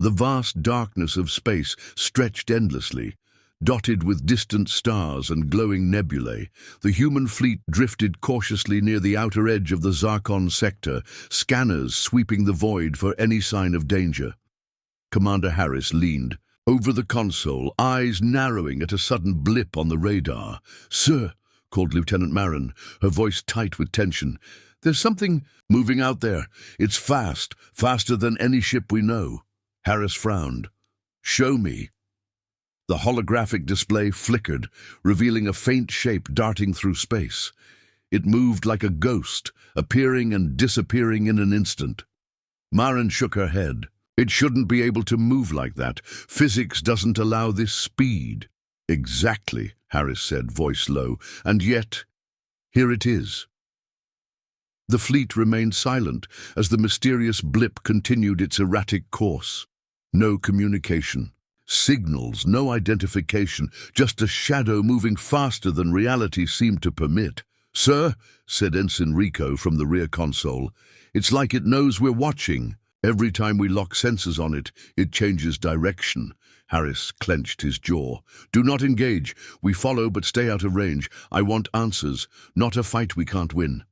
The vast darkness of space stretched endlessly. Dotted with distant stars and glowing nebulae, the human fleet drifted cautiously near the outer edge of the Zarkon sector, scanners sweeping the void for any sign of danger. Commander Harris leaned over the console, eyes narrowing at a sudden blip on the radar. "Sir," called Lieutenant Marin, her voice tight with tension. "There's something moving out there. It's fast, faster than any ship we know." Harris frowned. "Show me." The holographic display flickered, revealing a faint shape darting through space. It moved like a ghost, appearing and disappearing in an instant. Marin shook her head. "It shouldn't be able to move like that. Physics doesn't allow this speed." "Exactly," Harris said, voice low. "And yet, here it is." The fleet remained silent as the mysterious blip continued its erratic course. No communication. Signals, no identification, just a shadow moving faster than reality seemed to permit. "Sir," said Ensign Rico from the rear console, "it's like it knows we're watching. Every time we lock sensors on it, it changes direction." Harris clenched his jaw. "Do not engage. We follow but stay out of range. I want answers, not a fight we can't win."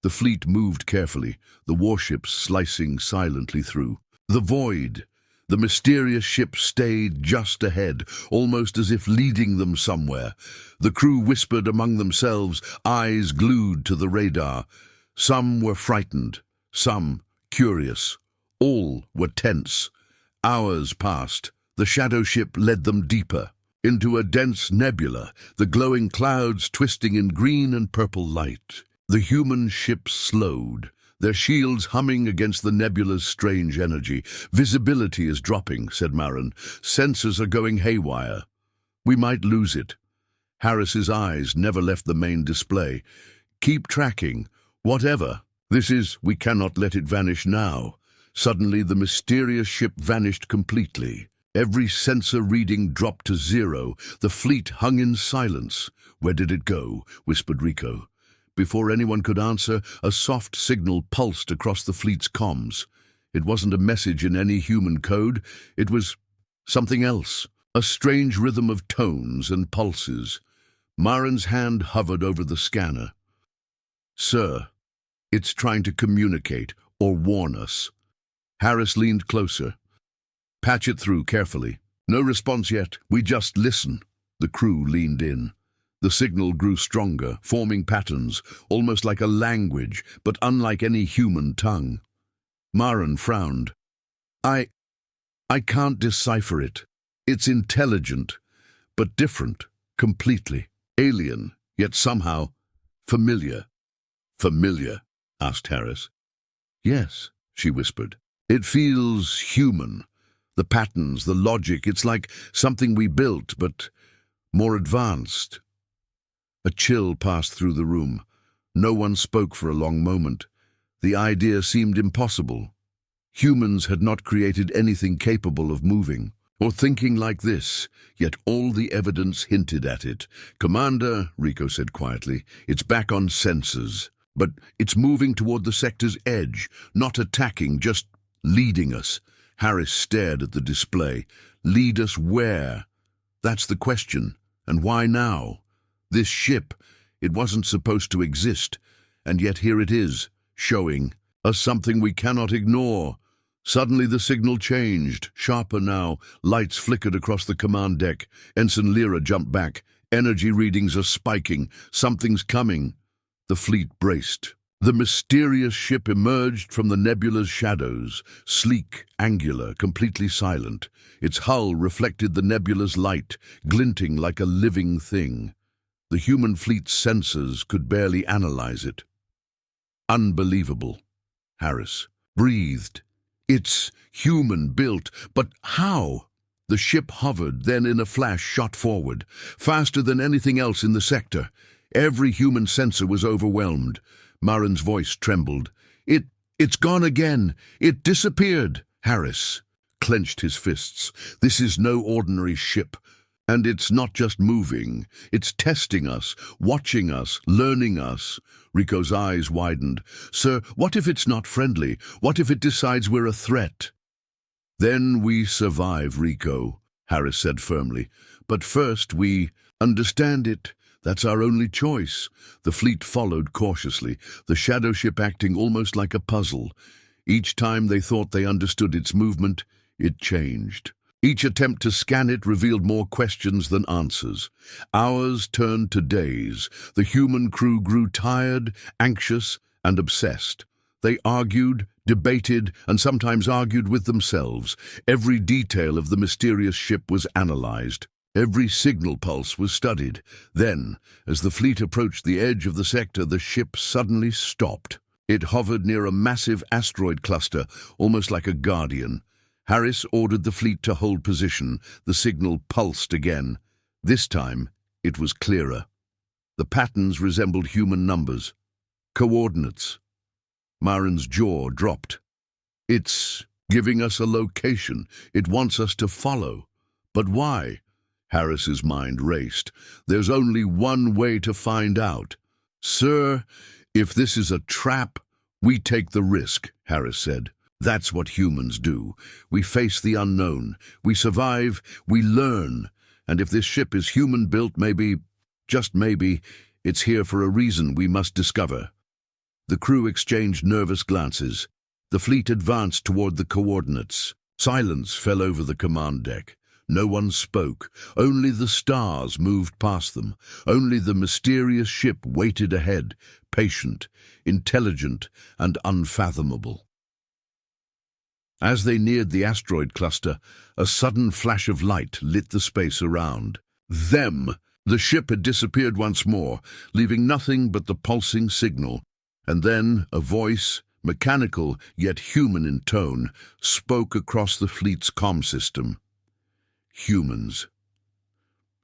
The fleet moved carefully, the warships slicing silently through. The void. The mysterious ship stayed just ahead, almost as if leading them somewhere. The crew whispered among themselves, eyes glued to the radar. Some were frightened, some curious. All were tense. Hours passed. The shadow ship led them deeper, into a dense nebula, the glowing clouds twisting in green and purple light. The human ship slowed, their shields humming against the nebula's strange energy. "Visibility is dropping," said Marin. "Sensors are going haywire. We might lose it." Harris's eyes never left the main display. "Keep tracking. Whatever this is, we cannot let it vanish now." Suddenly, the mysterious ship vanished completely. Every sensor reading dropped to zero. The fleet hung in silence. "Where did it go?" whispered Rico. Before anyone could answer, a soft signal pulsed across the fleet's comms. It wasn't a message in any human code. It was something else, a strange rhythm of tones and pulses. Marin's hand hovered over the scanner. "Sir, it's trying to communicate or warn us." Harris leaned closer. "Patch it through carefully." "No response yet. We just listen." The crew leaned in. The signal grew stronger, forming patterns, almost like a language, but unlike any human tongue. Marin frowned. I can't decipher it. It's intelligent, but different, completely. Alien, yet somehow familiar." "Familiar?" asked Harris. "Yes," she whispered. "It feels human. The patterns, the logic, it's like something we built, but more advanced." A chill passed through the room. No one spoke for a long moment. The idea seemed impossible. Humans had not created anything capable of moving or thinking like this, yet all the evidence hinted at it. "Commander," Rico said quietly, "it's back on sensors, but it's moving toward the sector's edge, not attacking, just leading us." Harris stared at the display. "Lead us where? That's the question. And why now? This ship, it wasn't supposed to exist, and yet here it is, showing us something we cannot ignore." Suddenly the signal changed, sharper now. Lights flickered across the command deck. Ensign Lyra jumped back. "Energy readings are spiking. Something's coming." The fleet braced. The mysterious ship emerged from the nebula's shadows, sleek, angular, completely silent. Its hull reflected the nebula's light, glinting like a living thing. The human fleet's sensors could barely analyze it. "Unbelievable," Harris breathed. "It's human-built, but how?" The ship hovered, then in a flash shot forward, faster than anything else in the sector. Every human sensor was overwhelmed. Marin's voice trembled. It's gone again. It disappeared." Harris clenched his fists. "This is no ordinary ship. And it's not just moving. It's testing us, watching us, learning us." Rico's eyes widened. "Sir, what if it's not friendly? What if it decides we're a threat?" Then we survive, Rico, Harris said firmly. But first we understand it. That's our only choice. The fleet followed cautiously, the shadow ship acting almost like a puzzle. Each time they thought they understood its movement, it changed. Each attempt to scan it revealed more questions than answers. Hours turned to days. The human crew grew tired, anxious, and obsessed. They argued, debated, and sometimes argued with themselves. Every detail of the mysterious ship was analyzed. Every signal pulse was studied. Then, as the fleet approached the edge of the sector, the ship suddenly stopped. It hovered near a massive asteroid cluster, almost like a guardian. Harris ordered the fleet to hold position. The signal pulsed again. This time, it was clearer. The patterns resembled human numbers. Coordinates. Marin's jaw dropped. It's giving us a location. It wants us to follow. But why? Harris's mind raced. There's only one way to find out. Sir, if this is a trap, we take the risk, Harris said. That's what humans do. We face the unknown. We survive. We learn. And if this ship is human-built, maybe, just maybe, it's here for a reason we must discover. The crew exchanged nervous glances. The fleet advanced toward the coordinates. Silence fell over the command deck. No one spoke. Only the stars moved past them. Only the mysterious ship waited ahead, patient, intelligent, and unfathomable. As they neared the asteroid cluster, a sudden flash of light lit the space around. Them! The ship had disappeared once more, leaving nothing but the pulsing signal. And then a voice, mechanical yet human in tone, spoke across the fleet's comm system. Humans.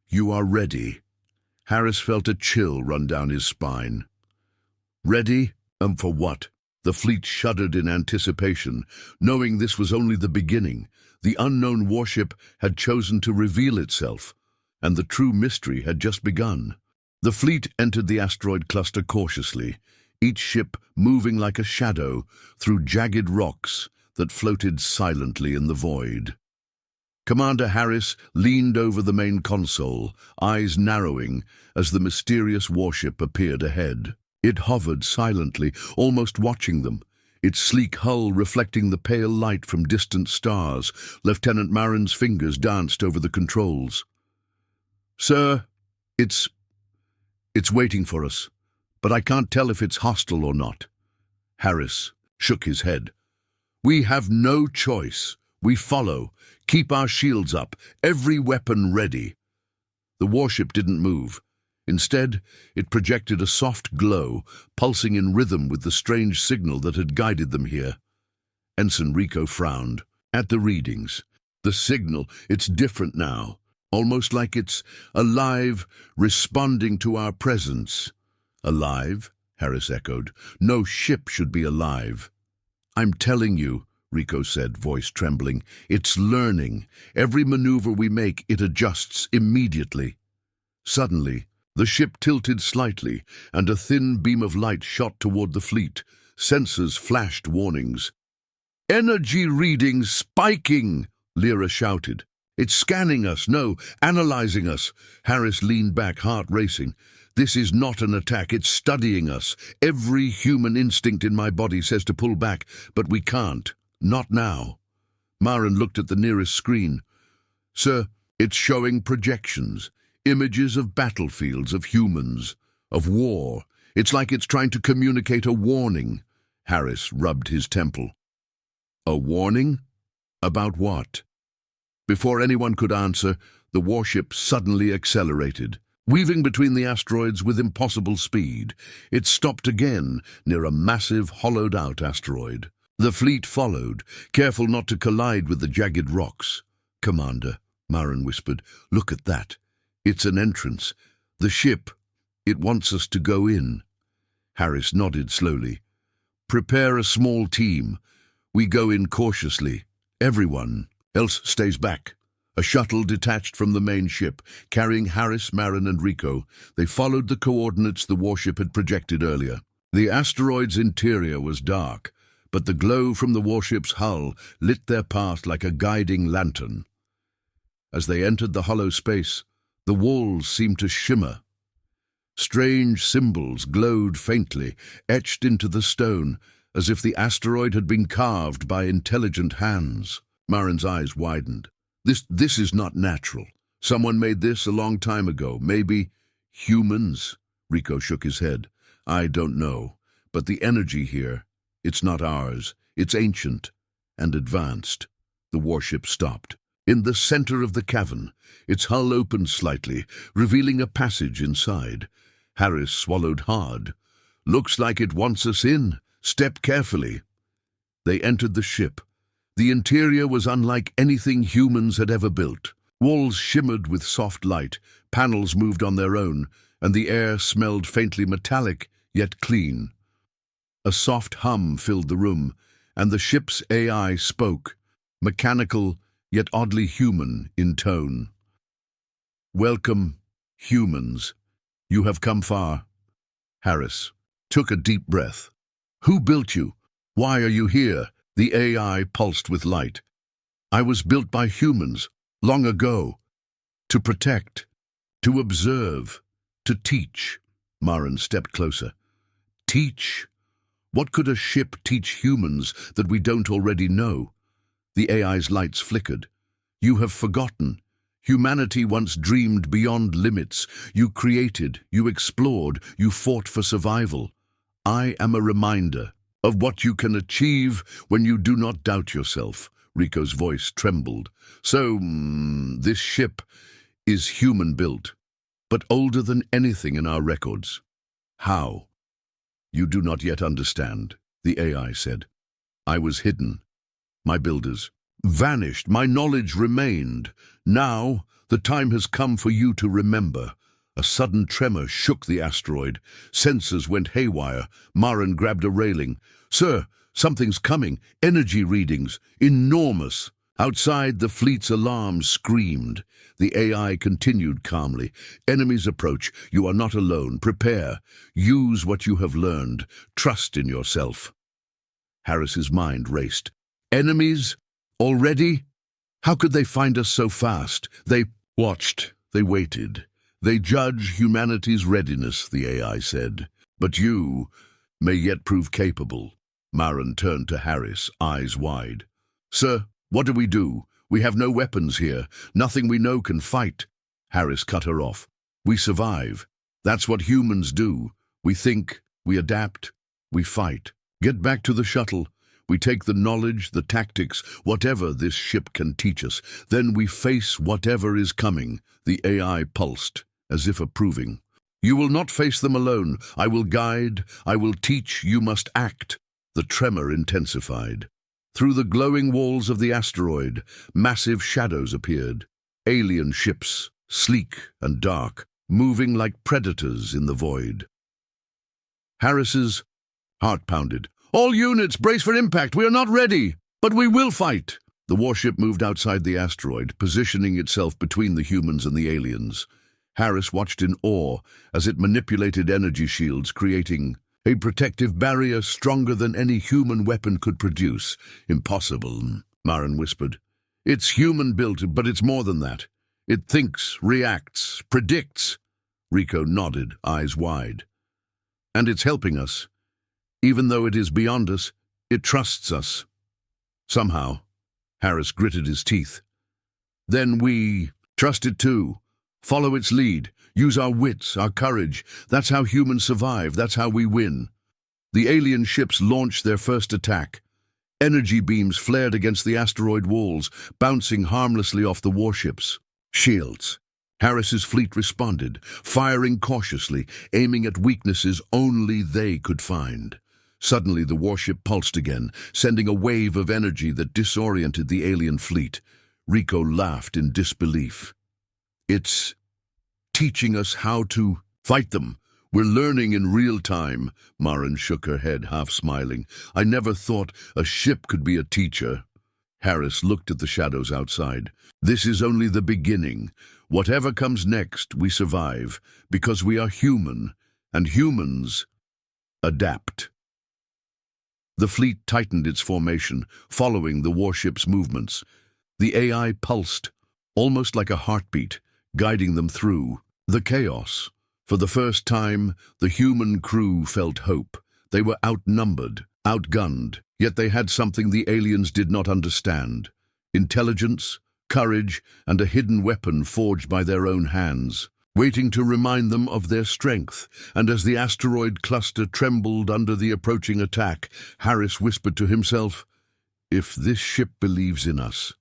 You are ready. Harris felt a chill run down his spine. Ready? For what? The fleet shuddered in anticipation, knowing this was only the beginning. The unknown warship had chosen to reveal itself, and the true mystery had just begun. The fleet entered the asteroid cluster cautiously, each ship moving like a shadow through jagged rocks that floated silently in the void. Commander Harris leaned over the main console, eyes narrowing as the mysterious warship appeared ahead. It hovered silently, almost watching them, its sleek hull reflecting the pale light from distant stars. Lieutenant Marin's fingers danced over the controls. Sir, it's waiting for us, but I can't tell if it's hostile or not. Harris shook his head. We have no choice. We follow. Keep our shields up, every weapon ready. The warship didn't move. Instead, it projected a soft glow, pulsing in rhythm with the strange signal that had guided them here. Ensign Rico frowned. At the readings. The signal, it's different now. Almost like it's alive, responding to our presence. Alive? Harris echoed. No ship should be alive. I'm telling you, Rico said, voice trembling. It's learning. Every maneuver we make, it adjusts immediately. Suddenly, the ship tilted slightly, and a thin beam of light shot toward the fleet. Sensors flashed warnings. Energy readings spiking, Lyra shouted. It's scanning us, no, analyzing us. Harris leaned back, heart racing. This is not an attack, it's studying us. Every human instinct in my body says to pull back, but we can't. Not now. Marin looked at the nearest screen. Sir, it's showing projections. Images of battlefields, of humans, of war. It's like it's trying to communicate a warning. Harris rubbed his temple. A warning? About what? Before anyone could answer, the warship suddenly accelerated. Weaving between the asteroids with impossible speed, it stopped again near a massive, hollowed-out asteroid. The fleet followed, careful not to collide with the jagged rocks. Commander, Marin whispered, look at that. It's an entrance. The ship. It wants us to go in. Harris nodded slowly. Prepare a small team. We go in cautiously. Everyone else stays back. A shuttle detached from the main ship, carrying Harris, Marin, and Rico. They followed the coordinates the warship had projected earlier. The asteroid's interior was dark, but the glow from the warship's hull lit their path like a guiding lantern. As they entered the hollow space, the walls seemed to shimmer. Strange symbols glowed faintly, etched into the stone, as if the asteroid had been carved by intelligent hands. Marin's eyes widened. This is not natural. Someone made this a long time ago. Maybe humans? Rico shook his head. I don't know. But the energy here, it's not ours. It's ancient and advanced. The warship stopped. In the center of the cavern, its hull opened slightly, revealing a passage inside. Harris swallowed hard. Looks like it wants us in. Step carefully. They entered the ship. The interior was unlike anything humans had ever built. Walls shimmered with soft light, panels moved on their own, and the air smelled faintly metallic, yet clean. A soft hum filled the room, and the ship's AI spoke, mechanical, yet oddly human in tone. Welcome, humans. You have come far. Harris took a deep breath. Who built you? Why are you here? The AI pulsed with light. I was built by humans, long ago. To protect, to observe, to teach. Marin stepped closer. Teach? What could a ship teach humans that we don't already know? The AI's lights flickered. You have forgotten. Humanity once dreamed beyond limits. You created, you explored, you fought for survival. I am a reminder of what you can achieve when you do not doubt yourself. Rico's voice trembled. So, this ship is human-built, but older than anything in our records. How? You do not yet understand, the AI said. I was hidden. My builders vanished. My knowledge remained. Now, the time has come for you to remember. A sudden tremor shook the asteroid. Sensors went haywire. Marin grabbed a railing. Sir, something's coming. Energy readings. Enormous. Outside, the fleet's alarms screamed. The AI continued calmly. Enemies approach. You are not alone. Prepare. Use what you have learned. Trust in yourself. Harris's mind raced. Enemies? Already? How could they find us so fast? They watched. They waited. They judge humanity's readiness, the AI said. But you may yet prove capable. Marin turned to Harris, eyes wide. Sir, what do we do? We have no weapons here. Nothing we know can fight. Harris cut her off. We survive. That's what humans do. We think, we adapt, we fight. Get back to the shuttle. We take the knowledge, the tactics, whatever this ship can teach us. Then we face whatever is coming. The AI pulsed, as if approving. You will not face them alone. I will guide. I will teach. You must act. The tremor intensified. Through the glowing walls of the asteroid, massive shadows appeared. Alien ships, sleek and dark, moving like predators in the void. Harris's heart pounded. All units, brace for impact. We are not ready, but we will fight. The warship moved outside the asteroid, positioning itself between the humans and the aliens. Harris watched in awe as it manipulated energy shields, creating a protective barrier stronger than any human weapon could produce. Impossible, Marin whispered. It's human-built, but it's more than that. It thinks, reacts, predicts. Rico nodded, eyes wide. And it's helping us. Even though it is beyond us, it trusts us. Somehow, Harris gritted his teeth. Then we trust it too. Follow its lead. Use our wits, our courage. That's how humans survive. That's how we win. The alien ships launched their first attack. Energy beams flared against the asteroid walls, bouncing harmlessly off the warships. Shields. Harris's fleet responded, firing cautiously, aiming at weaknesses only they could find. Suddenly, the warship pulsed again, sending a wave of energy that disoriented the alien fleet. Rico laughed in disbelief. It's teaching us how to fight them. We're learning in real time. Marin shook her head, half smiling. I never thought a ship could be a teacher. Harris looked at the shadows outside. This is only the beginning. Whatever comes next, we survive, because we are human, and humans adapt. The fleet tightened its formation, following the warship's movements. The AI pulsed, almost like a heartbeat, guiding them through the chaos. For the first time, the human crew felt hope. They were outnumbered, outgunned, yet they had something the aliens did not understand: intelligence, courage, and a hidden weapon forged by their own hands, waiting to remind them of their strength. And as the asteroid cluster trembled under the approaching attack, Harris whispered to himself, "If this ship believes in us,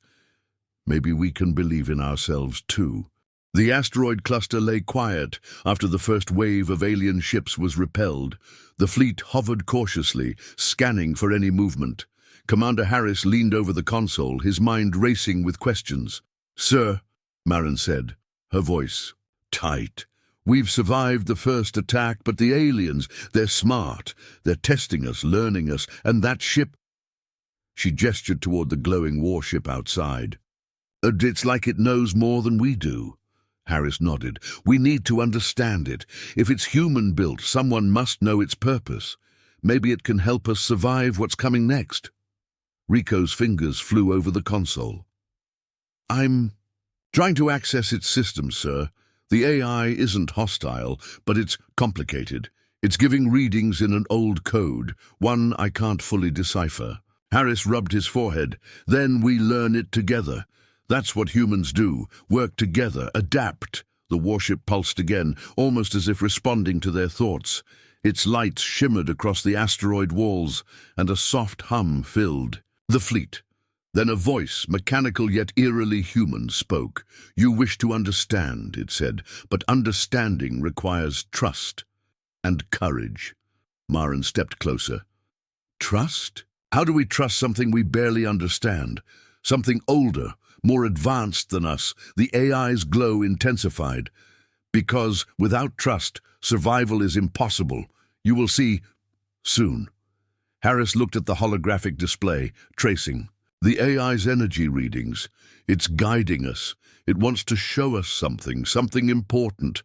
maybe we can believe in ourselves too." The asteroid cluster lay quiet after the first wave of alien ships was repelled. The fleet hovered cautiously, scanning for any movement. Commander Harris leaned over the console, his mind racing with questions. "Sir," Marin said, her voice tight, "we've survived the first attack, but the aliens, they're smart. They're testing us, learning us, and that ship—" She gestured toward the glowing warship outside. "It's like it knows more than we do." Harris nodded. "We need to understand it. If it's human-built, someone must know its purpose. Maybe it can help us survive what's coming next." Rico's fingers flew over the console. "I'm trying to access its systems, sir. The AI isn't hostile, but it's complicated. It's giving readings in an old code, one I can't fully decipher." Harris rubbed his forehead. "Then we learn it together. That's what humans do, work together, adapt." The warship pulsed again, almost as if responding to their thoughts. Its lights shimmered across the asteroid walls, and a soft hum filled the fleet. Then a voice, mechanical yet eerily human, spoke. "You wish to understand," it said, "but understanding requires trust and courage." Marin stepped closer. "Trust? How do we trust something we barely understand? Something older, more advanced than us?" The AI's glow intensified. "Because without trust, survival is impossible. You will see soon." Harris looked at the holographic display, tracing the AI's energy readings. "It's guiding us. It wants to show us something important."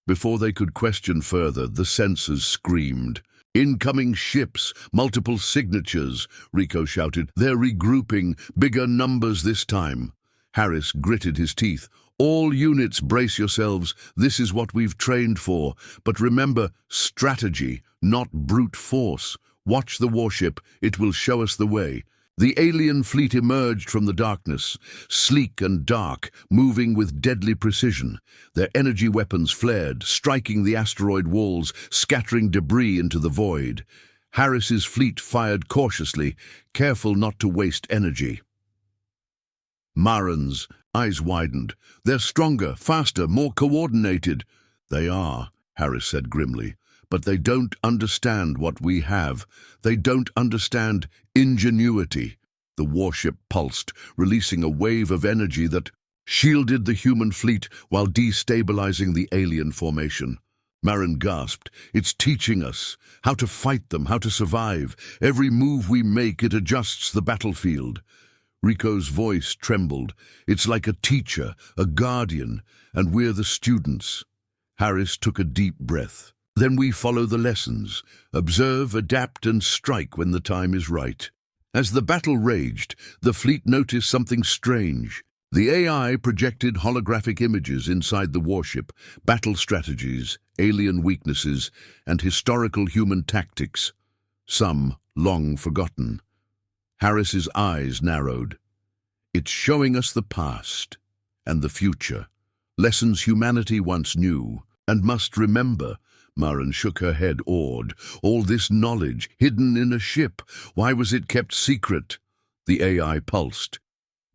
Before they could question further, the sensors screamed. "Incoming ships, multiple signatures," Rico shouted. "They're regrouping, bigger numbers this time." Harris gritted his teeth. "All units, brace yourselves. This is what we've trained for. But remember, strategy, not brute force. Watch the warship. It will show us the way." The alien fleet emerged from the darkness, sleek and dark, moving with deadly precision. Their energy weapons flared, striking the asteroid walls, scattering debris into the void. Harris's fleet fired cautiously, careful not to waste energy. Marin's eyes widened. "They're stronger, faster, more coordinated." "They are," Harris said grimly. "But they don't understand what we have. They don't understand ingenuity." The warship pulsed, releasing a wave of energy that shielded the human fleet while destabilizing the alien formation. Marin gasped. "It's teaching us how to fight them, how to survive. Every move we make, it adjusts the battlefield." Rico's voice trembled. "It's like a teacher, a guardian, and we're the students." Harris took a deep breath. "Then we follow the lessons, observe, adapt, and strike when the time is right." As the battle raged, the fleet noticed something strange. The AI projected holographic images inside the warship, battle strategies, alien weaknesses, and historical human tactics, some long forgotten. Harris's eyes narrowed. "It's showing us the past and the future, lessons humanity once knew and must remember." Marin shook her head, awed. "All this knowledge, hidden in a ship, why was it kept secret?" The AI pulsed.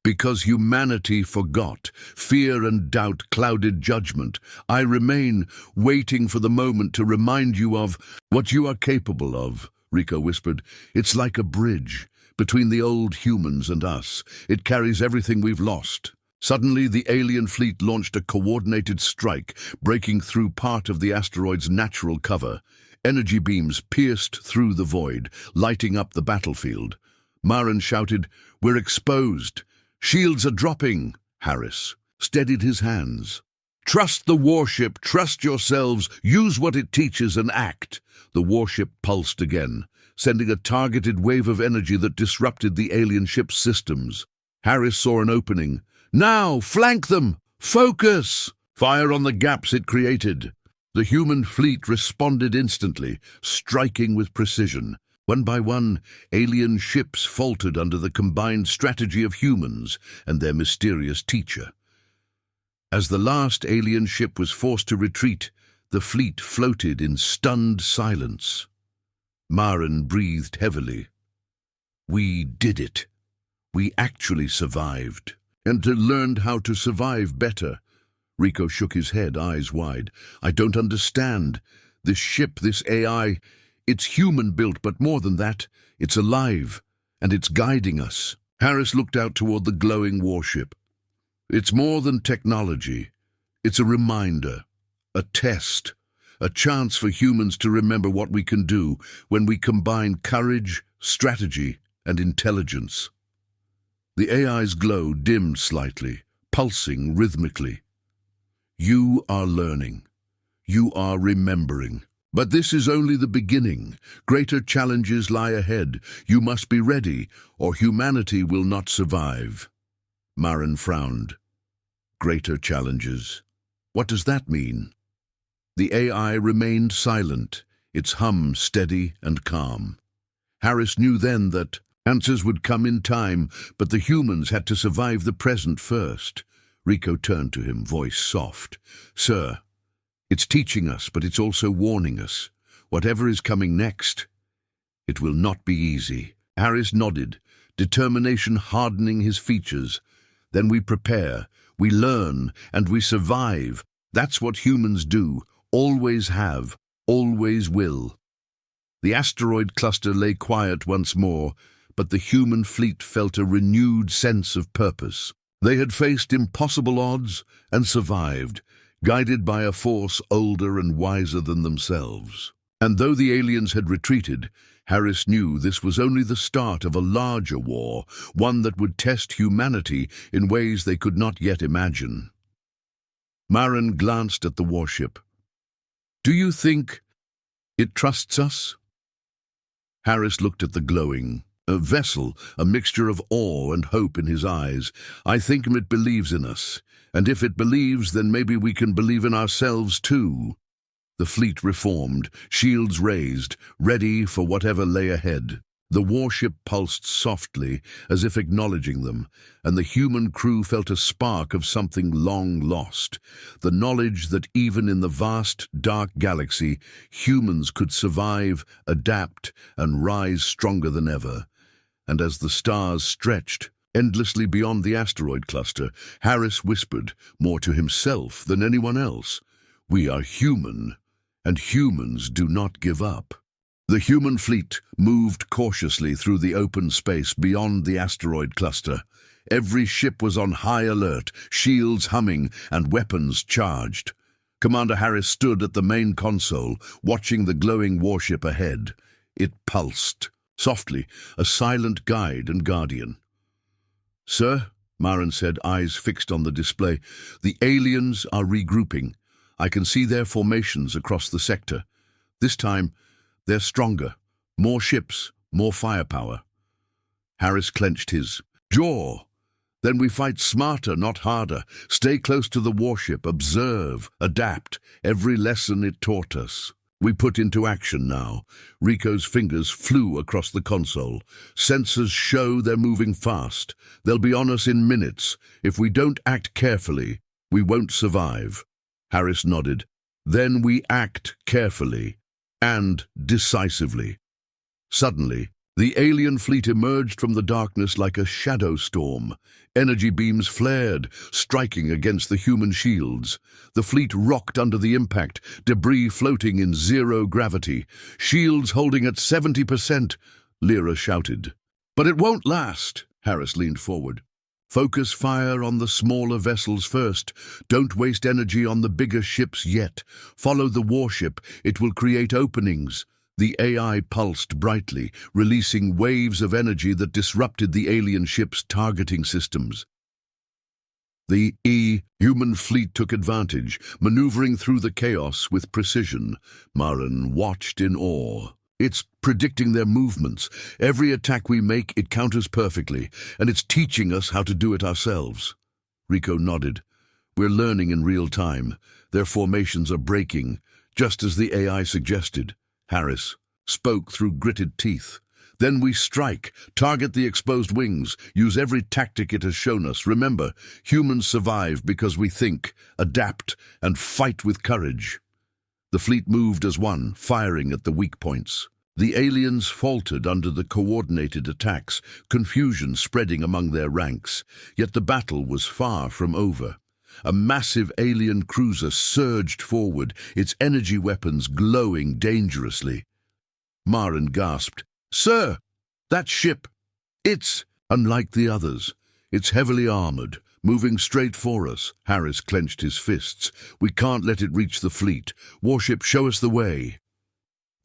"Because humanity forgot. Fear and doubt clouded judgment. I remain, waiting for the moment to remind you of what you are capable of," Rico whispered. "It's like a bridge between the old humans and us. It carries everything we've lost." Suddenly, the alien fleet launched a coordinated strike, breaking through part of the asteroid's natural cover. Energy beams pierced through the void, lighting up the battlefield. Marin shouted, "We're exposed. Shields are dropping." Harris steadied his hands. "Trust the warship, trust yourselves, use what it teaches and act." The warship pulsed again, sending a targeted wave of energy that disrupted the alien ship's systems. Harris saw an opening. "Now, flank them! Focus! Fire on the gaps it created." The human fleet responded instantly, striking with precision. One by one, alien ships faltered under the combined strategy of humans and their mysterious teacher. As the last alien ship was forced to retreat, the fleet floated in stunned silence. Maren breathed heavily. "We did it. We actually survived, and learned how to survive better." Rico shook his head, eyes wide. "I don't understand. This ship, this AI, it's human-built, but more than that, it's alive, and it's guiding us." Harris looked out toward the glowing warship. "It's more than technology. It's a reminder, a test, a chance for humans to remember what we can do when we combine courage, strategy, and intelligence." The AI's glow dimmed slightly, pulsing rhythmically. "You are learning. You are remembering. But this is only the beginning. Greater challenges lie ahead. You must be ready, or humanity will not survive." Maren frowned. "Greater challenges. What does that mean?" The AI remained silent, its hum steady and calm. Harris knew then that answers would come in time, but the humans had to survive the present first. Rico turned to him, voice soft. "Sir, it's teaching us, but it's also warning us. Whatever is coming next, it will not be easy." Harris nodded, determination hardening his features. "Then we prepare, we learn, and we survive. That's what humans do, always have, always will." The asteroid cluster lay quiet once more, but the human fleet felt a renewed sense of purpose. They had faced impossible odds and survived, guided by a force older and wiser than themselves. And though the aliens had retreated, Harris knew this was only the start of a larger war, one that would test humanity in ways they could not yet imagine. Maren glanced at the warship. "Do you think it trusts us?" Harris looked at the glowing vessel, a mixture of awe and hope in his eyes. "I think it believes in us, and if it believes, then maybe we can believe in ourselves too." The fleet reformed, shields raised, ready for whatever lay ahead. The warship pulsed softly, as if acknowledging them, and the human crew felt a spark of something long lost, the knowledge that even in the vast, dark galaxy, humans could survive, adapt, and rise stronger than ever. And as the stars stretched endlessly beyond the asteroid cluster, Harris whispered, more to himself than anyone else, "We are human, and humans do not give up." The human fleet moved cautiously through the open space beyond the asteroid cluster. Every ship was on high alert, shields humming and weapons charged. Commander Harris stood at the main console, watching the glowing warship ahead. It pulsed. Softly, a silent guide and guardian. "Sir," Maren said, eyes fixed on the display, "the aliens are regrouping. I can see their formations across the sector. This time, they're stronger. More ships, more firepower." Harris clenched his jaw. "Then we fight smarter, not harder. Stay close to the warship, observe, adapt, every lesson it taught us." We put into action now. Rico's fingers flew across the console. "Sensors show they're moving fast. They'll be on us in minutes. If we don't act carefully, we won't survive." Harris nodded. "Then we act carefully and decisively." Suddenly, the alien fleet emerged from the darkness like a shadow storm. Energy beams flared, striking against the human shields. The fleet rocked under the impact, debris floating in zero gravity. "Shields holding at 70%, Lyra shouted. "But it won't last," Harris leaned forward. "Focus fire on the smaller vessels first. Don't waste energy on the bigger ships yet. Follow the warship. It will create openings." The AI pulsed brightly, releasing waves of energy that disrupted the alien ship's targeting systems. The human fleet took advantage, maneuvering through the chaos with precision. Maren watched in awe. It's predicting their movements. Every attack we make, it counters perfectly, and it's teaching us how to do it ourselves. Rico nodded. We're learning in real time. Their formations are breaking, just as the AI suggested. Harris spoke through gritted teeth. Then we strike, target the exposed wings, use every tactic it has shown us. Remember, humans survive because we think, adapt, and fight with courage. The fleet moved as one, firing at the weak points. The aliens faltered under the coordinated attacks, confusion spreading among their ranks. Yet the battle was far from over. A massive alien cruiser surged forward, its energy weapons glowing dangerously. Maren gasped, "Sir, that ship, it's unlike the others. It's heavily armored, moving straight for us." Harris clenched his fists. "We can't let it reach the fleet. Warship, show us the way."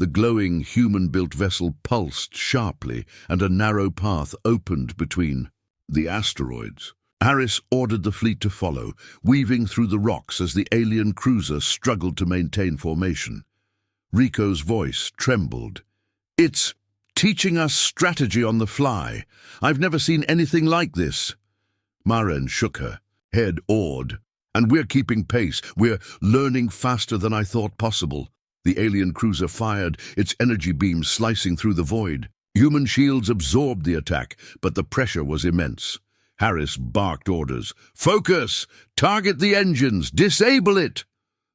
The glowing, human-built vessel pulsed sharply, and a narrow path opened between the asteroids. Harris ordered the fleet to follow, weaving through the rocks as the alien cruiser struggled to maintain formation. Rico's voice trembled. "It's teaching us strategy on the fly. I've never seen anything like this." Maren shook her head, awed. "And we're keeping pace. We're learning faster than I thought possible." The alien cruiser fired, its energy beams slicing through the void. Human shields absorbed the attack, but the pressure was immense. Harris barked orders. "Focus! Target the engines! Disable it!"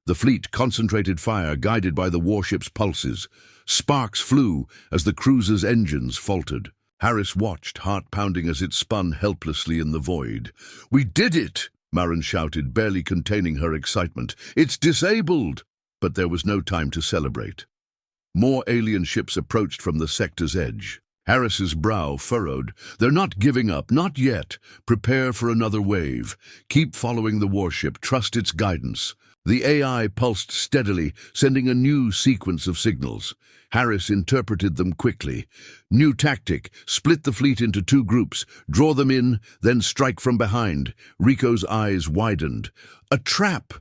The fleet concentrated fire, guided by the warship's pulses. Sparks flew as the cruiser's engines faltered. Harris watched, heart pounding as it spun helplessly in the void. "We did it!" Maren shouted, barely containing her excitement. "It's disabled!" But there was no time to celebrate. More alien ships approached from the sector's edge. Harris's brow furrowed. "They're not giving up, not yet. Prepare for another wave. Keep following the warship. Trust its guidance." The AI pulsed steadily, sending a new sequence of signals. Harris interpreted them quickly. "New tactic. Split the fleet into two groups. Draw them in, then strike from behind." Rico's eyes widened. "A trap!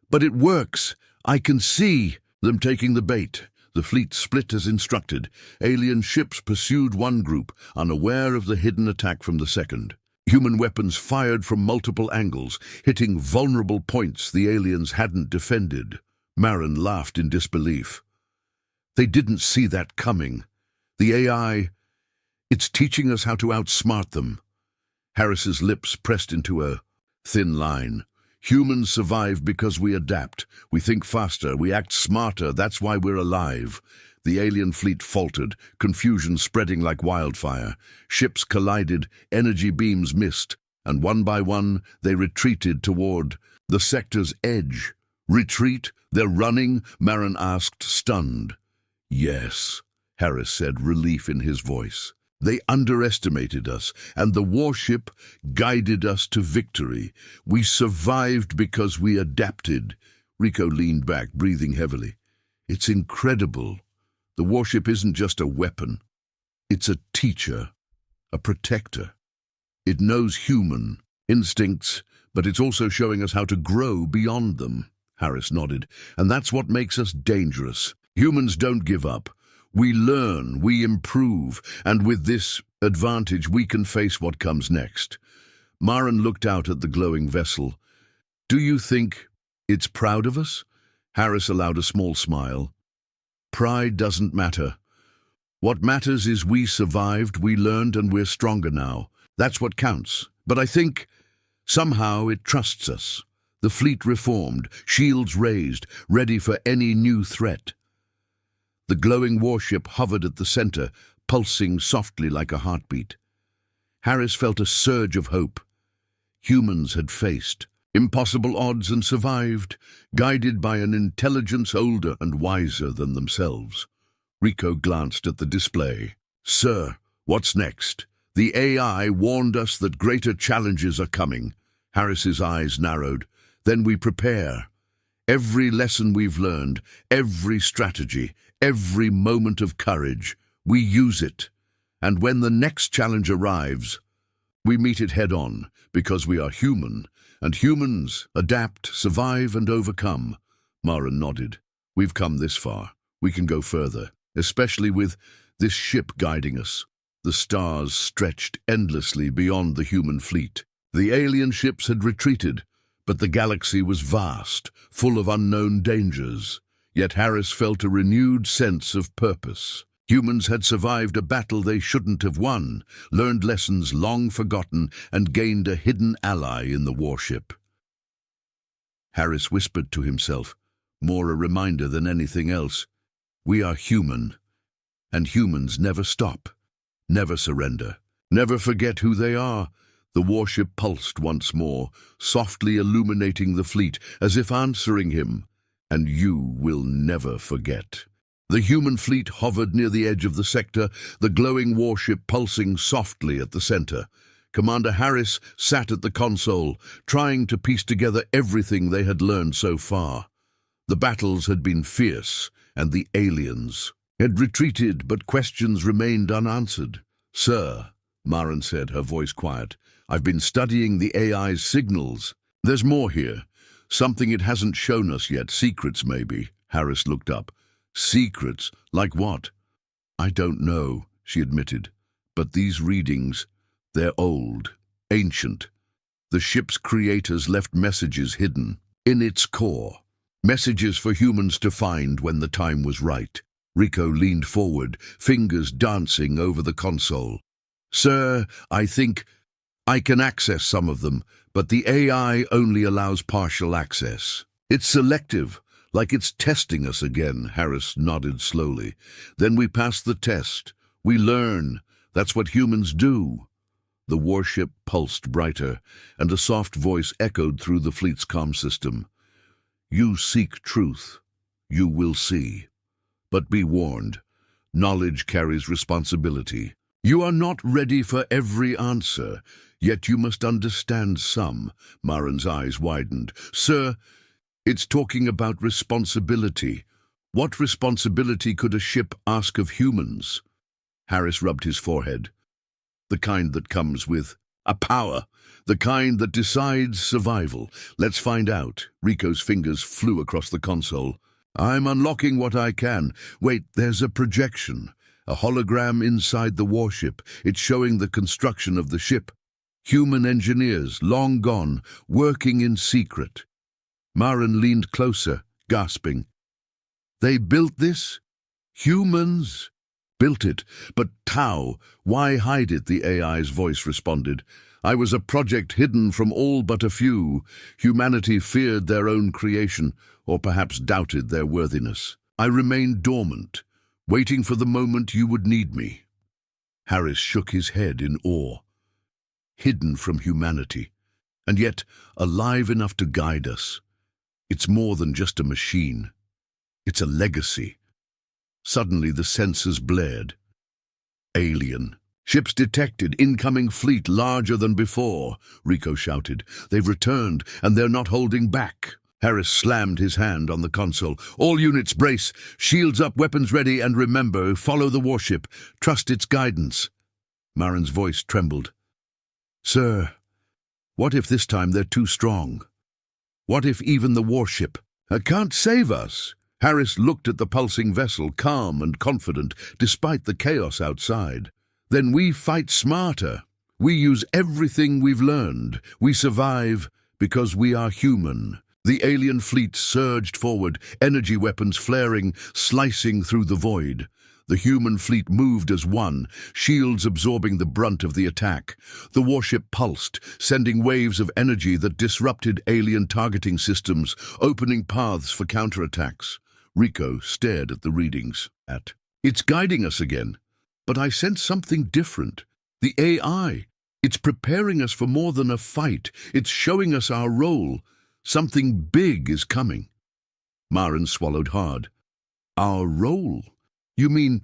But it works. I can see them taking the bait." The fleet split as instructed. Alien ships pursued one group, unaware of the hidden attack from the second. Human weapons fired from multiple angles, hitting vulnerable points the aliens hadn't defended. Maren laughed in disbelief. "They didn't see that coming. The AI, it's teaching us how to outsmart them." Harris's lips pressed into a thin line. "Humans survive because we adapt. We think faster, we act smarter, that's why we're alive." The alien fleet faltered, confusion spreading like wildfire. Ships collided, energy beams missed, and one by one they retreated toward the sector's edge. "Retreat? They're running?" Maren asked, stunned. "Yes," Harris said, relief in his voice. "They underestimated us, and the warship guided us to victory. We survived because we adapted." Rico leaned back, breathing heavily. "It's incredible. The warship isn't just a weapon. It's a teacher, a protector. It knows human instincts, but it's also showing us how to grow beyond them." Harris nodded. "And that's what makes us dangerous. Humans don't give up. We learn, we improve, and with this advantage we can face what comes next." Maren looked out at the glowing vessel. "Do you think it's proud of us?" Harris allowed a small smile. "Pride doesn't matter. What matters is we survived, we learned, and we're stronger now. That's what counts. But I think somehow it trusts us." The fleet reformed, shields raised, ready for any new threat. The glowing warship hovered at the center, pulsing softly like a heartbeat. Harris felt a surge of hope. Humans had faced impossible odds and survived, guided by an intelligence older and wiser than themselves. Rico glanced at the display. "Sir, what's next?" "The AI warned us that greater challenges are coming." Harris's eyes narrowed. "Then we prepare. Every lesson we've learned, every strategy, every moment of courage, we use it. And when the next challenge arrives, we meet it head-on, because we are human, and humans adapt, survive, and overcome." Maren nodded. "We've come this far. We can go further." especially with this ship guiding us. The stars stretched endlessly beyond the human fleet. The alien ships had retreated, but the galaxy was vast, full of unknown dangers. Yet Harris felt a renewed sense of purpose. Humans had survived a battle they shouldn't have won, learned lessons long forgotten, and gained a hidden ally in the warship. Harris whispered to himself, more a reminder than anything else, we are human, and humans never stop, never surrender, never forget who they are. The warship pulsed once more, softly illuminating the fleet, as if answering him, and you will never forget. The human fleet hovered near the edge of the sector, the glowing warship pulsing softly at the center. Commander Harris sat at the console, trying to piece together everything they had learned so far. The battles had been fierce, and the aliens had retreated, but questions remained unanswered. Sir, Maren said, her voice quiet, I've been studying the AI's signals. There's more here. Something it hasn't shown us yet. Secrets, maybe. Harris looked up. Secrets? Like what? I don't know, she admitted. But these readings, they're old, ancient. The ship's creators left messages hidden in its core. Messages for humans to find when the time was right. Rico leaned forward, fingers dancing over the console. Sir, I think I can access some of them, but the AI only allows partial access. It's selective, like it's testing us again, Harris nodded slowly. Then we pass the test. We learn. That's what humans do. The warship pulsed brighter, and a soft voice echoed through the fleet's comm system. You seek truth. You will see. But be warned. Knowledge carries responsibility. You are not ready for every answer, yet you must understand some. Maren's eyes widened. Sir, it's talking about responsibility. What responsibility could a ship ask of humans? Harris rubbed his forehead. The kind that comes with a power. The kind that decides survival. Let's find out. Rico's fingers flew across the console. I'm unlocking what I can. Wait, there's a projection. A hologram inside the warship. It's showing the construction of the ship. Human engineers, long gone, working in secret. Maren leaned closer, gasping. They built this? Humans? Built it. But Tau, why hide it? The AI's voice responded. I was a project hidden from all but a few. Humanity feared their own creation, or perhaps doubted their worthiness. I remained dormant, waiting for the moment you would need me. Harris shook his head in awe. Hidden from humanity, and yet alive enough to guide us. It's more than just a machine. It's a legacy. Suddenly the sensors blared. Alien. Ships detected, incoming fleet larger than before, Rico shouted. They've returned, and they're not holding back. Harris slammed his hand on the console. All units brace, shields up, weapons ready, and remember, follow the warship. Trust its guidance. Maren's voice trembled. Sir, what if this time they're too strong? What if even the warship can't save us? Harris looked at the pulsing vessel, calm and confident, despite the chaos outside. Then we fight smarter. We use everything we've learned. We survive because we are human. The alien fleet surged forward, energy weapons flaring, slicing through the void. The human fleet moved as one, shields absorbing the brunt of the attack. The warship pulsed, sending waves of energy that disrupted alien targeting systems, opening paths for counterattacks. Rico stared at the readings. It's guiding us again. But I sense something different. The AI. It's preparing us for more than a fight. It's showing us our role. Something big is coming. Maren swallowed hard. Our role? You mean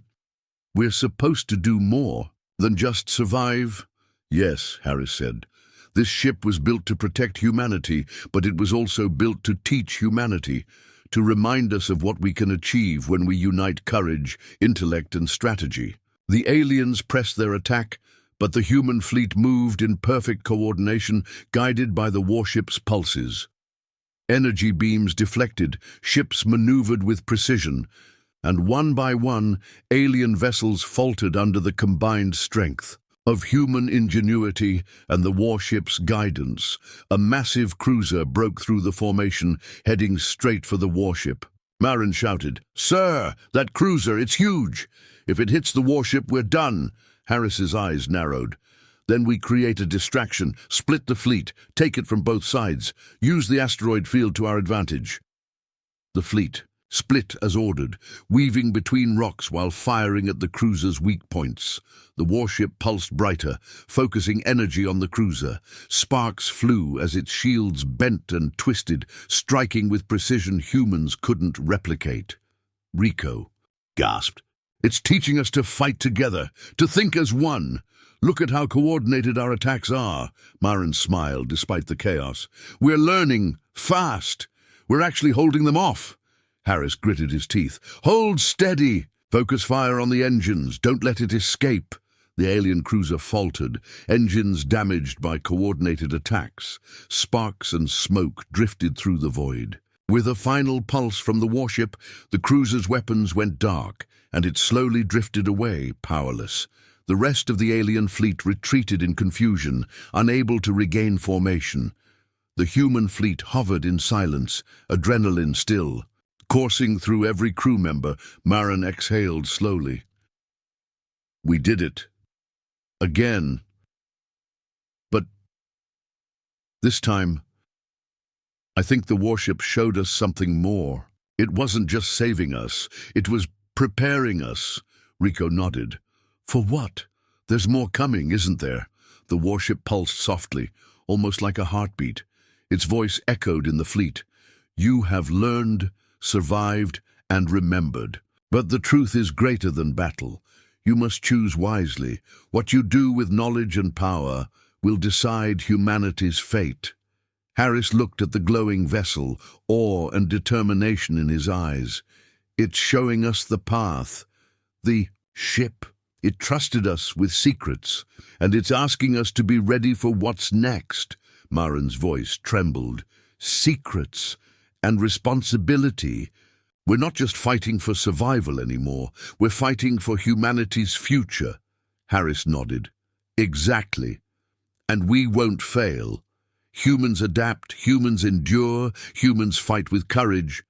we're supposed to do more than just survive? Yes, Harris said. This ship was built to protect humanity, but it was also built to teach humanity, to remind us of what we can achieve when we unite courage, intellect, and strategy. The aliens pressed their attack, but the human fleet moved in perfect coordination, guided by the warship's pulses. Energy beams deflected, ships maneuvered with precision. and one by one, alien vessels faltered under the combined strength of human ingenuity and the warship's guidance. A massive cruiser broke through the formation, heading straight for the warship. Marin shouted, "Sir, that cruiser, it's huge! If it hits the warship, we're done." Harris's eyes narrowed. "Then we create a distraction, split the fleet, take it from both sides, use the asteroid field to our advantage." The fleet split as ordered, weaving between rocks while firing at the cruiser's weak points. The warship pulsed brighter, focusing energy on the cruiser. Sparks flew as its shields bent and twisted, striking with precision humans couldn't replicate. Rico gasped. "It's teaching us to fight together, to think as one. Look at how coordinated our attacks are." Marin smiled despite the chaos. "We're learning fast. We're actually holding them off." Harris gritted his teeth. "Hold steady! Focus fire on the engines. Don't let it escape." The alien cruiser faltered, engines damaged by coordinated attacks. Sparks and smoke drifted through the void. With a final pulse from the warship, the cruiser's weapons went dark, and it slowly drifted away, powerless. The rest of the alien fleet retreated in confusion, unable to regain formation. The human fleet hovered in silence, adrenaline still. Coursing through every crew member, Marin exhaled slowly. "We did it. Again. But this time, I think the warship showed us something more. It wasn't just saving us, it was preparing us." Rico nodded. "For what? There's more coming, isn't there?" The warship pulsed softly, almost like a heartbeat. Its voice echoed in the fleet. "You have learned, survived, and remembered. But the truth is greater than battle. You must choose wisely. What you do with knowledge and power will decide humanity's fate." Harris looked at the glowing vessel, awe and determination in his eyes. "It's showing us the path. The ship. It trusted us with secrets, and it's asking us to be ready for what's next." Marin's voice trembled. "Secrets and responsibility. We're not just fighting for survival anymore. We're fighting for humanity's future." Harris nodded. "Exactly. And we won't fail. Humans adapt, humans endure, humans fight with courage.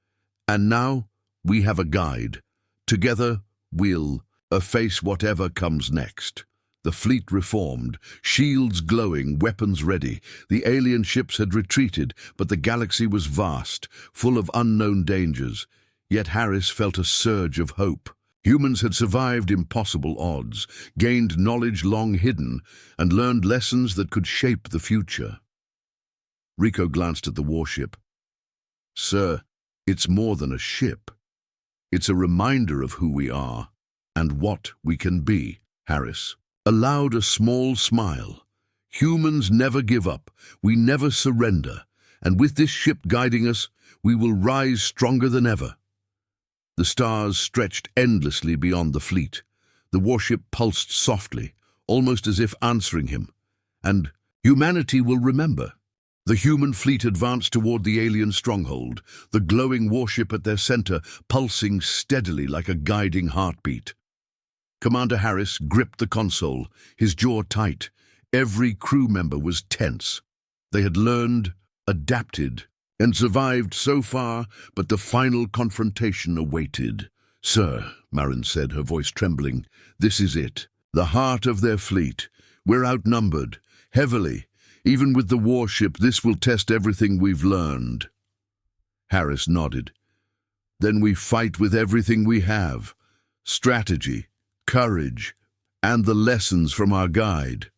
And now we have a guide. Together we'll face whatever comes next." The fleet reformed, shields glowing, weapons ready. The alien ships had retreated, but the galaxy was vast, full of unknown dangers. Yet Harris felt a surge of hope. Humans had survived impossible odds, gained knowledge long hidden, and learned lessons that could shape the future. Rico glanced at the warship. "Sir, it's more than a ship. It's a reminder of who we are and what we can be." Harris allowed a small smile. "Humans never give up. We never surrender. And with this ship guiding us, we will rise stronger than ever." The stars stretched endlessly beyond the fleet. The warship pulsed softly, almost as if answering him. "And humanity will remember." The human fleet advanced toward the alien stronghold, the glowing warship at their center, pulsing steadily like a guiding heartbeat. Commander Harris gripped the console, his jaw tight. Every crew member was tense. They had learned, adapted, and survived so far, but the final confrontation awaited. "Sir," Marin said, her voice trembling, "this is it. The heart of their fleet. We're outnumbered, heavily. Even with the warship, this will test everything we've learned." Harris nodded. "Then we fight with everything we have. Strategy, courage, and the lessons from our guide.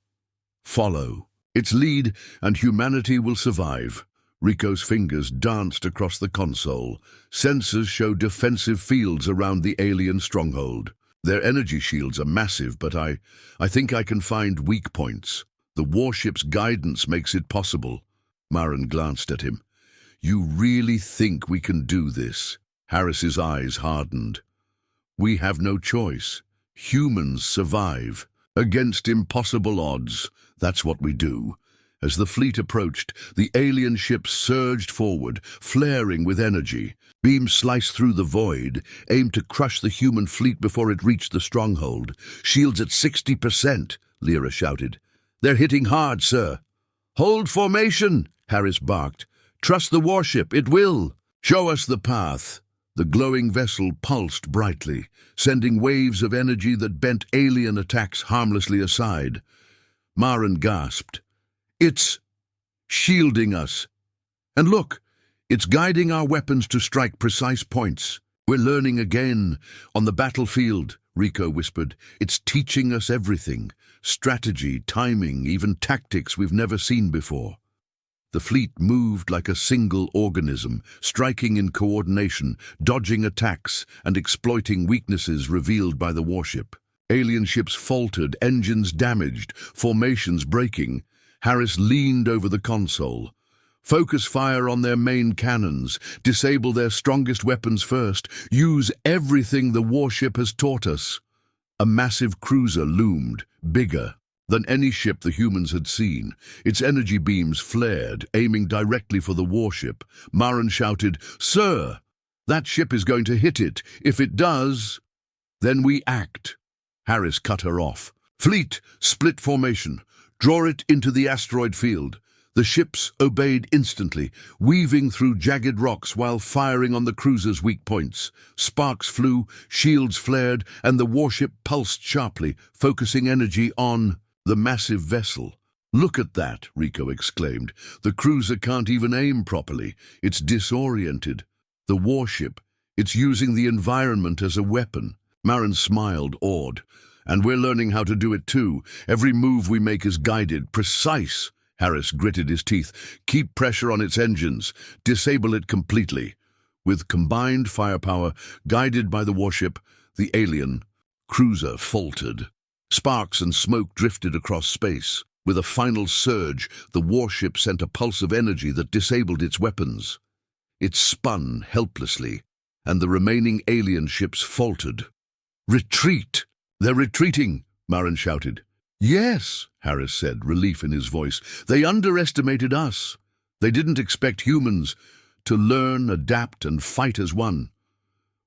Follow its lead, and humanity will survive." Rico's fingers danced across the console. Sensors show defensive fields around the alien stronghold. Their energy shields are massive, but I think I can find weak points. The warship's guidance makes it possible. Marin glanced at him. "You really think we can do this?" Harris's eyes hardened. "We have no choice. Humans survive. Against impossible odds. That's what we do. As the fleet approached, the alien ship surged forward, flaring with energy. Beams sliced through the void, aimed to crush the human fleet before it reached the stronghold. "Shields at 60%, Lyra shouted. "They're hitting hard, sir." "Hold formation," Harris barked. "Trust the warship, it will." "Show us the path." The glowing vessel pulsed brightly, sending waves of energy that bent alien attacks harmlessly aside. Maren gasped. "It's shielding us. And look, it's guiding our weapons to strike precise points." "We're learning again. On the battlefield," Rico whispered. "It's teaching us everything. Strategy, timing, even tactics we've never seen before." The fleet moved like a single organism, striking in coordination, dodging attacks, and exploiting weaknesses revealed by the warship. Alien ships faltered, engines damaged, formations breaking. Harris leaned over the console. "Focus fire on their main cannons. Disable their strongest weapons first. Use everything the warship has taught us." A massive cruiser loomed, bigger than any ship the humans had seen. Its energy beams flared, aiming directly for the warship. Maren shouted, "Sir, that ship is going to hit it. If it does, then we act." Harris cut her off. "Fleet, split formation. Draw it into the asteroid field." The ships obeyed instantly, weaving through jagged rocks while firing on the cruiser's weak points. Sparks flew, shields flared, and the warship pulsed sharply, focusing energy on the massive vessel. "Look at that," Rico exclaimed. "The cruiser can't even aim properly. It's disoriented. The warship, it's using the environment as a weapon." Maren smiled, awed. "And we're learning how to do it too. Every move we make is guided, precise." Harris gritted his teeth. "Keep pressure on its engines. Disable it completely." With combined firepower, guided by the warship, the alien cruiser faltered. Sparks and smoke drifted across space. With a final surge, the warship sent a pulse of energy that disabled its weapons. It spun helplessly, and the remaining alien ships faltered. "Retreat! They're retreating!" Maren shouted. "Yes," Harris said, relief in his voice. "They underestimated us. They didn't expect humans to learn, adapt, and fight as one."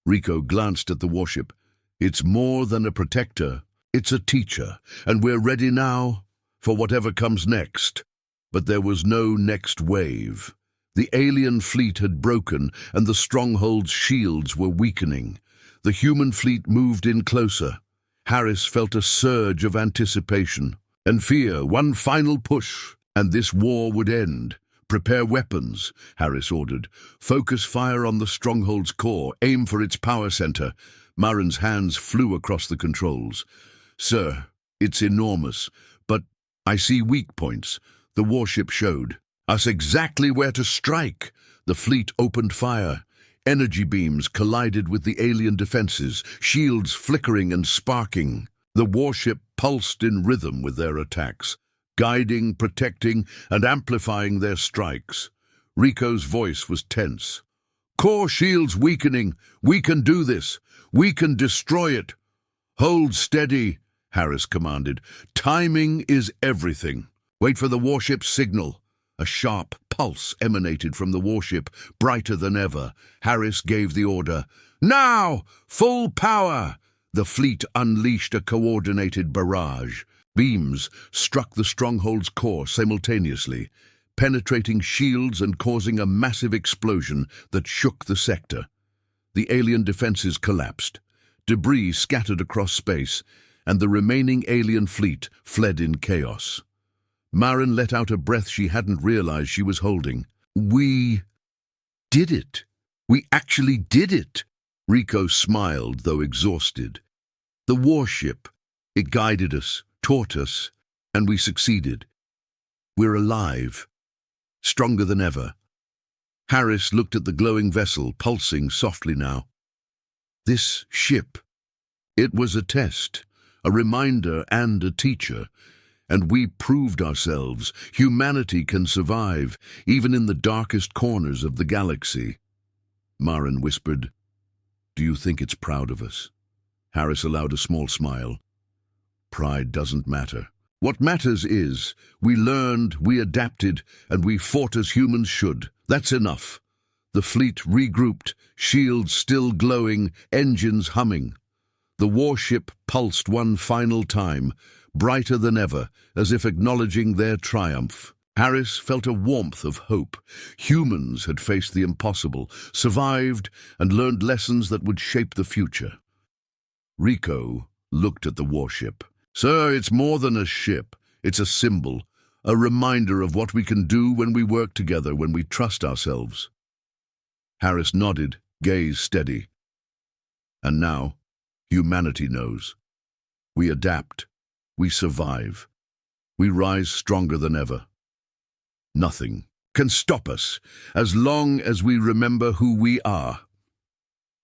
Rico glanced at the warship. "It's more than a protector. It's a teacher, and we're ready now for whatever comes next." But there was no next wave. The alien fleet had broken, and the stronghold's shields were weakening. The human fleet moved in closer. Harris felt a surge of anticipation and fear. One final push, and this war would end. "Prepare weapons," Harris ordered. "Focus fire on the stronghold's core. Aim for its power center." Maren's hands flew across the controls. "Sir, it's enormous, but I see weak points." The warship showed us exactly where to strike. The fleet opened fire. Energy beams collided with the alien defenses, shields flickering and sparking. The warship pulsed in rhythm with their attacks, guiding, protecting, and amplifying their strikes. Rico's voice was tense. "Core shields weakening. We can do this. We can destroy it." "Hold steady," Harris commanded. "Timing is everything. Wait for the warship's signal." A sharp pulse emanated from the warship, brighter than ever. Harris gave the order. "Now! Full power!" The fleet unleashed a coordinated barrage. Beams struck the stronghold's core simultaneously, penetrating shields and causing a massive explosion that shook the sector. The alien defenses collapsed. Debris scattered across space, and the remaining alien fleet fled in chaos. Maren let out a breath she hadn't realized she was holding. "We did it. We actually did it." Rico smiled, though exhausted. "The warship, it guided us, taught us, and we succeeded. We're alive, stronger than ever." Harris looked at the glowing vessel, pulsing softly now. This ship, it was a test, a reminder and a teacher. And we proved ourselves. Humanity can survive, even in the darkest corners of the galaxy. Maren whispered, "Do you think it's proud of us?" Harris allowed a small smile. "Pride doesn't matter. What matters is, we learned, we adapted, and we fought as humans should. That's enough. The fleet regrouped, shields still glowing, engines humming. The warship pulsed one final time, brighter than ever, as if acknowledging their triumph. Harris felt a warmth of hope. Humans had faced the impossible, survived, and learned lessons that would shape the future. Rico looked at the warship. "Sir, it's more than a ship. It's a symbol, a reminder of what we can do when we work together, when we trust ourselves." Harris nodded, gaze steady. "And now, humanity knows. We adapt. We survive. We rise stronger than ever. Nothing can stop us as long as we remember who we are."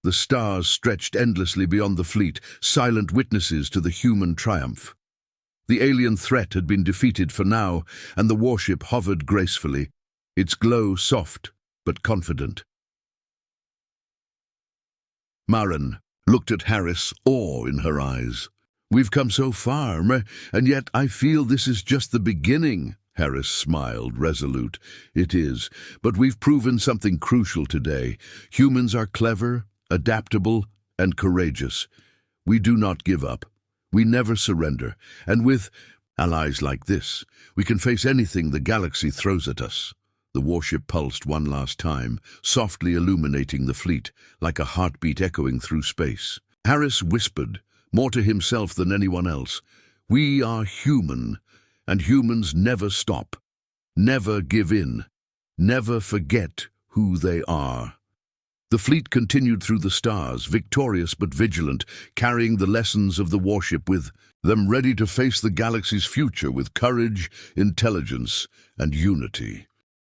The stars stretched endlessly beyond the fleet, silent witnesses to the human triumph. The alien threat had been defeated for now, and the warship hovered gracefully, its glow soft but confident. Maren looked at Harris, awe in her eyes. "We've come so far, and yet I feel this is just the beginning." Harris smiled, resolute. "It is, but we've proven something crucial today. Humans are clever, adaptable, and courageous. We do not give up. We never surrender. And with allies like this, we can face anything the galaxy throws at us." The warship pulsed one last time, softly illuminating the fleet, like a heartbeat echoing through space. Harris whispered, more to himself than anyone else, "We are human, and humans never stop, never give in, never forget who they are." The fleet continued through the stars, victorious but vigilant, carrying the lessons of the warship with them, ready to face the galaxy's future with courage, intelligence, and unity.